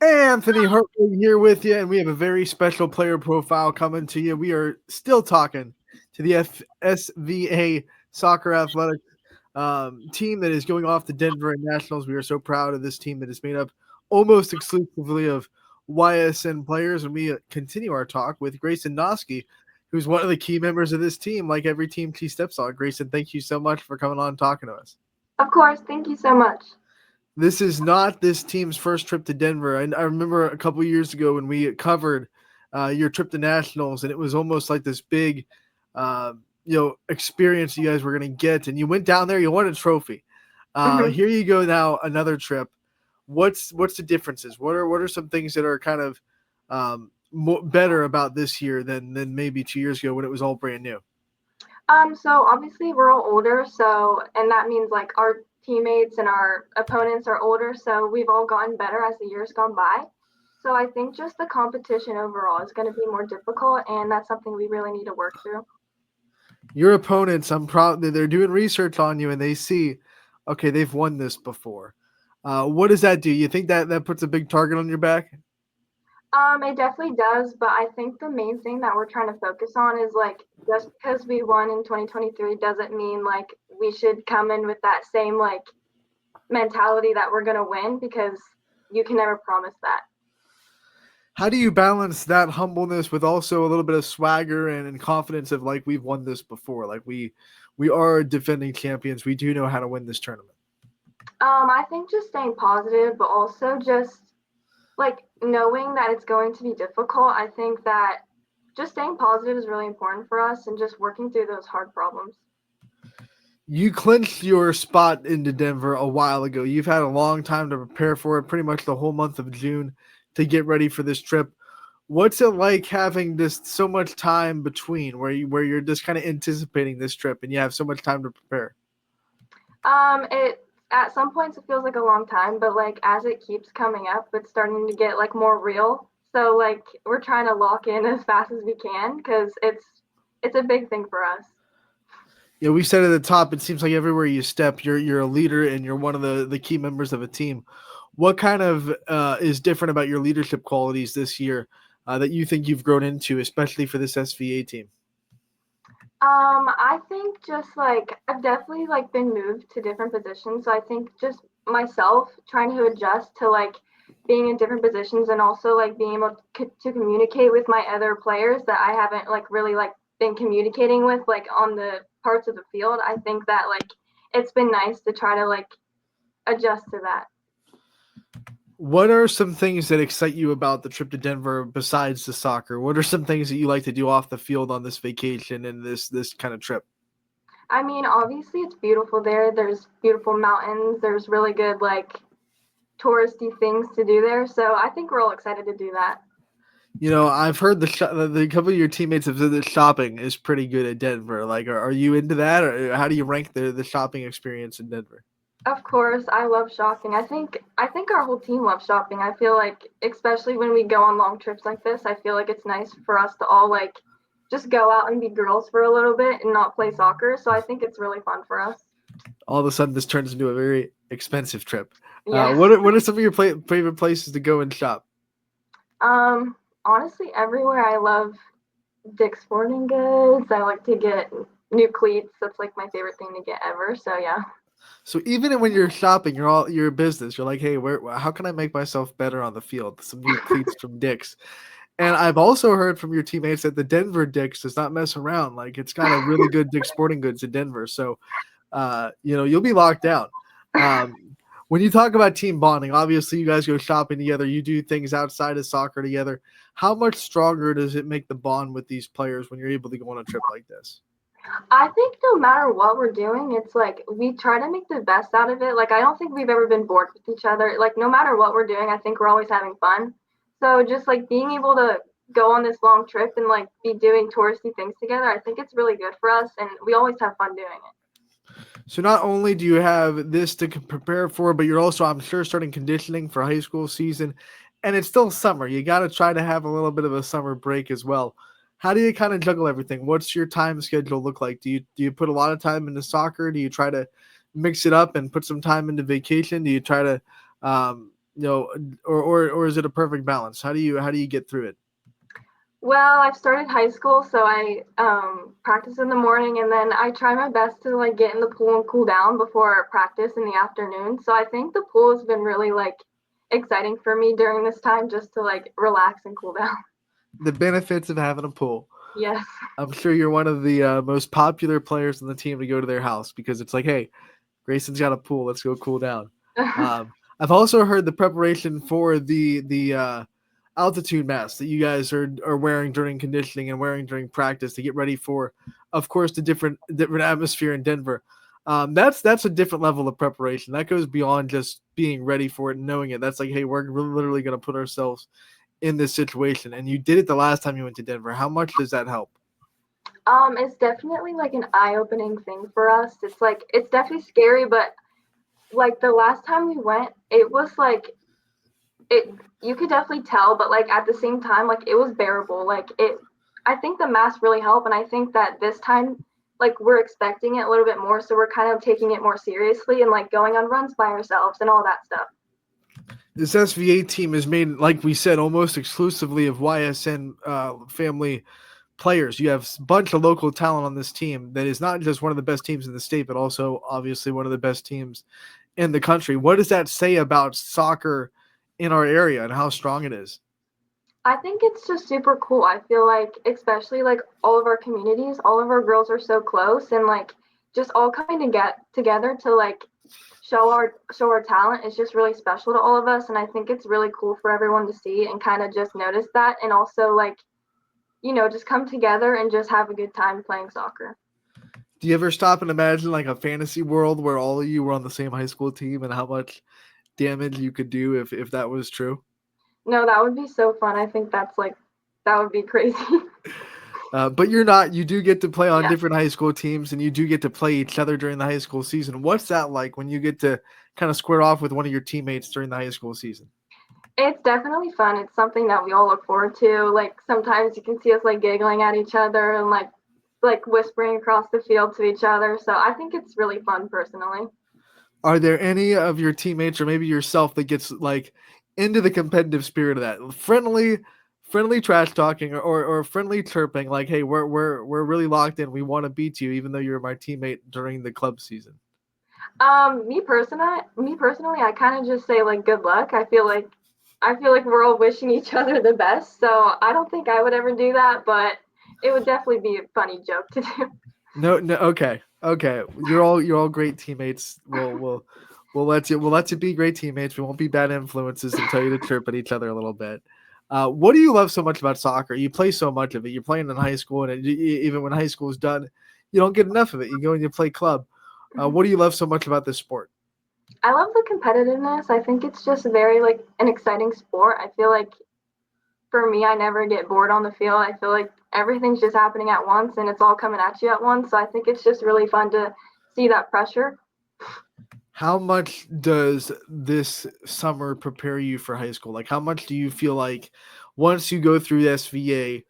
Anthony Hartley here with you, and we have a very special player profile coming to you. We are still talking to the SVA Soccer Athletics team that is going off the Denver Nationals. We are so proud of this team that is made up almost exclusively of YSN players, and we continue our talk with Grayson Knoske, who's one of the key members of this team, like every team she steps on. Grayson, thank you so much for coming on and talking to us. Of course, thank you so much. This is not this team's first trip to Denver. I remember a couple years ago when we covered your trip to Nationals, and it was almost like this big, uh, experience you guys were going to get. And you went down there, you won a trophy. hmm Here you go now, another trip. What's the differences? What are some things that are kind of better about this year than maybe 2 years ago when it was all brand new? So obviously we're all older, so and that means like our teammates and our opponents are older, so we've all gotten better as the years gone by. So I think just the competition overall is going to be more difficult, and that's something we really need to work through. Your opponents, I'm proud that they're doing research on you and they see, okay, they've won this before. What does that do? You think that puts a big target on your back? It definitely does, but I think the main thing that we're trying to focus on is like just because we won in 2023 doesn't mean like we should come in with that same like mentality that we're going to win because you can never promise that. How do you balance that humbleness with also a little bit of swagger and confidence of like we've won this before, like we are defending champions, we do know how to win this tournament? I think just staying positive, but also just like knowing that it's going to be difficult. I think that just staying positive is really important for us and just working through those hard problems. You clinched your spot into Denver a while ago. You've had a long time to prepare for it, pretty much the whole month of June to get ready for this trip. What's it like having this so much time between where you're just kind of anticipating this trip and you have so much time to prepare? It at some points it feels like a long time, but like as it keeps coming up, it's starting to get like more real. So like we're trying to lock in as fast as we can because it's a big thing for us. Yeah, we said at the top, it seems like everywhere you step, you're a leader and you're one of the key members of a team. What kind of is different about your leadership qualities this year that you think you've grown into, especially for this SVA team? I think just like I've definitely like been moved to different positions. So I think just myself trying to adjust to like being in different positions and also like being able to communicate with my other players that I haven't like really like been communicating with like on the parts of the field. I think that like it's been nice to try to like adjust to that. What are some things that excite you about the trip to Denver besides the soccer? What are some things that you like to do off the field on this vacation and this kind of trip? I mean, obviously it's beautiful there. There's beautiful mountains. There's really good like touristy things to do there. So I think we're all excited to do that. I've heard the couple of your teammates have said that shopping is pretty good at Denver. Like, are you into that, or how do you rank the shopping experience in Denver? Of course, I love shopping. I think our whole team loves shopping. I feel like especially when we go on long trips like this, I feel like it's nice for us to all like just go out and be girls for a little bit and not play soccer. So I think it's really fun for us. All of a sudden, this turns into a very expensive trip. Yeah. What are some of your favorite places to go and shop? Honestly, everywhere I love Dick's Sporting Goods. I like to get new cleats. That's like my favorite thing to get ever. So yeah. So even when you're shopping, you're a business. You're like, hey, how can I make myself better on the field? Some new cleats from Dick's. And I've also heard from your teammates that the Denver Dick's does not mess around. Like it's got a really good Dick's Sporting Goods in Denver. So, you'll be locked down. Um, when you talk about team bonding, obviously you guys go shopping together. You do things outside of soccer together. How much stronger does it make the bond with these players when you're able to go on a trip like this? I think no matter what we're doing, it's like we try to make the best out of it. Like I don't think we've ever been bored with each other. Like no matter what we're doing, I think we're always having fun. So just like being able to go on this long trip and like be doing touristy things together, I think it's really good for us and we always have fun doing it. So not only do you have this to prepare for, but you're also, I'm sure, starting conditioning for high school season, and it's still summer. You got to try to have a little bit of a summer break as well. How do you kind of juggle everything? What's your time schedule look like? Do you put a lot of time into soccer? Do you try to mix it up and put some time into vacation? Do you try to you know, or is it a perfect balance? How do you get through it? Well, I've started high school, so I practice in the morning, and then I try my best to like get in the pool and cool down before practice in the afternoon. So I think the pool has been really like exciting for me during this time, just to like relax and cool down. The benefits of having a pool. Yes. I'm sure you're one of the most popular players on the team to go to their house because it's like, hey, Grayson's got a pool. Let's go cool down. I've also heard the preparation for the altitude mask that you guys are wearing during conditioning and wearing during practice to get ready for, of course, the different atmosphere in Denver. That's a different level of preparation. That goes beyond just being ready for it and knowing it. That's like, hey, we're literally going to put ourselves in this situation, and you did it the last time you went to Denver. How much does that help? It's definitely like an eye-opening thing for us. It's like it's definitely scary, but like the last time we went, it was like it you could definitely tell, but like at the same time, like it was bearable. Like it I think the mask really helped, and I think that this time like we're expecting it a little bit more, so we're kind of taking it more seriously and like going on runs by ourselves and all that stuff. This SVA team is made, like we said, almost exclusively of YSN family players. You have a bunch of local talent on this team that is not just one of the best teams in the state, but also obviously one of the best teams in the country. What does that say about soccer in our area and how strong it is? I think it's just super cool. I feel like especially like all of our communities, all of our girls are so close and like just all coming to get together to like show our talent is just really special to all of us, and I think it's really cool for everyone to see and kind of just notice that, and also like just come together and just have a good time playing soccer. Do you ever stop and imagine like a fantasy world where all of you were on the same high school team and how much damage you could do if that was true? No, that would be so fun. I think that would be crazy. But you're not. You do get to play on Yeah. different high school teams, and you do get to play each other during the high school season. What's that like when you get to kind of square off with one of your teammates during the high school season? It's definitely fun. It's something that we all look forward to. Like sometimes you can see us like giggling at each other and like whispering across the field to each other. So I think it's really fun personally. Are there any of your teammates or maybe yourself that gets like into the competitive spirit of that friendly trash talking or friendly chirping like, hey, we're really locked in, we want to beat you even though you're my teammate during the club season? Me personally, I kind of just say like good luck. I feel like we're all wishing each other the best. So I don't think I would ever do that, but it would definitely be a funny joke to do. No, no, okay, okay. You're all great teammates. We'll let you be great teammates. We won't be bad influences and tell you to chirp at each other a little bit. What do you love so much about soccer? You play so much of it. You're playing in high school, and even when high school is done, you don't get enough of it. You go and you play club. What do you love so much about this sport? I love the competitiveness. I think it's just very like an exciting sport. I feel like for me, I never get bored on the field. I feel like everything's just happening at once and it's all coming at you at once. So I think it's just really fun to see that pressure. How much does this summer prepare you for high school? Like, how much do you feel like once you go through SVA,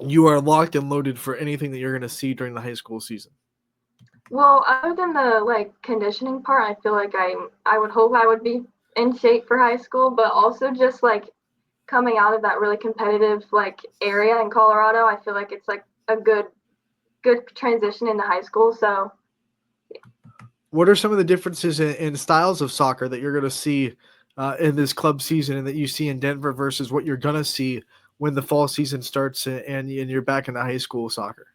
you are locked and loaded for anything that you're going to see during the high school season? Well, other than the like conditioning part, I feel like I would hope I would be in shape for high school, but also just like coming out of that really competitive like area in Colorado, I feel like it's like a good transition into high school. So What are some of the differences in styles of soccer that you're going to see in this club season and that you see in Denver versus what you're going to see when the fall season starts and you're back in the high school soccer?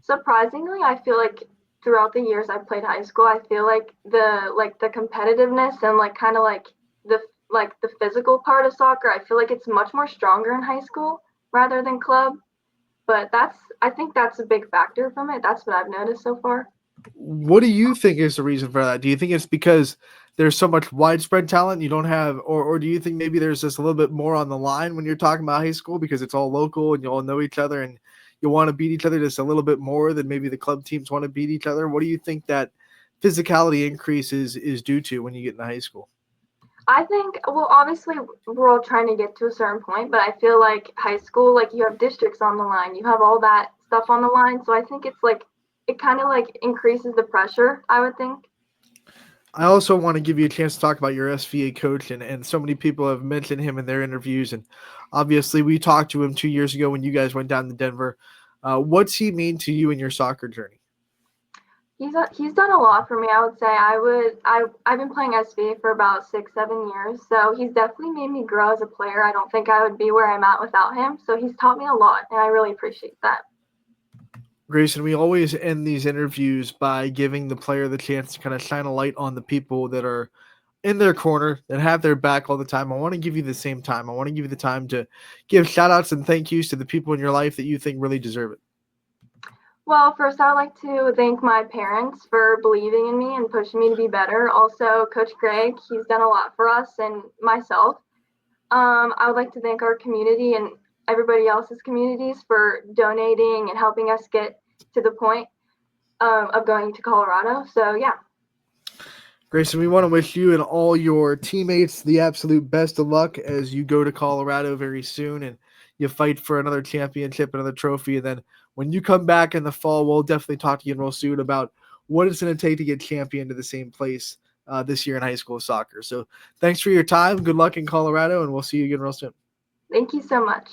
surprisingly, I feel like throughout the years I've played high school, I feel like the competitiveness and like kind of the like the physical part of soccer, I feel like it's much more stronger in high school rather than club. But I think that's a big factor from it. That's what I've noticed so far. What do you think is the reason for that? Do you think it's because there's so much widespread talent you don't have, or do you think maybe there's just a little bit more on the line when you're talking about high school because it's all local and you all know each other and you want to beat each other just a little bit more than maybe the club teams want to beat each other? What do you think that physicality increase is due to when you get into high school? I think, well, obviously, we're all trying to get to a certain point, but I feel like high school, like you have districts on the line, you have all that stuff on the line. So I think it's like, it kind of like increases the pressure, I would think. I also want to give you a chance to talk about your SVA coach, and so many people have mentioned him in their interviews. And obviously, we talked to him 2 years ago when you guys went down to Denver. What's he mean to you in your soccer journey? He's done a lot for me. I would say I've been playing SV for about 6 7 years, so he's definitely made me grow as a player. I don't think I would be where I'm at without him. So he's taught me a lot, and I really appreciate that. Grayson, we always end these interviews by giving the player the chance to kind of shine a light on the people that are in their corner that have their back all the time. I want to give you the same time. I want to give you the time to give shout outs and thank yous to the people in your life that you think really deserve it. Well, first, I would like to thank my parents for believing in me and pushing me to be better. Also, Coach Greg, he's done a lot for us and myself. I would like to thank our community and everybody else's communities for donating and helping us get to the point of going to Colorado. So, yeah. Grayson, we want to wish you and all your teammates the absolute best of luck as you go to Colorado very soon and you fight for another championship, another trophy. And then when you come back in the fall, we'll definitely talk to you real soon about what it's going to take to get champion to the same place this year in high school soccer. So thanks for your time. Good luck in Colorado, and we'll see you again real soon. Thank you so much.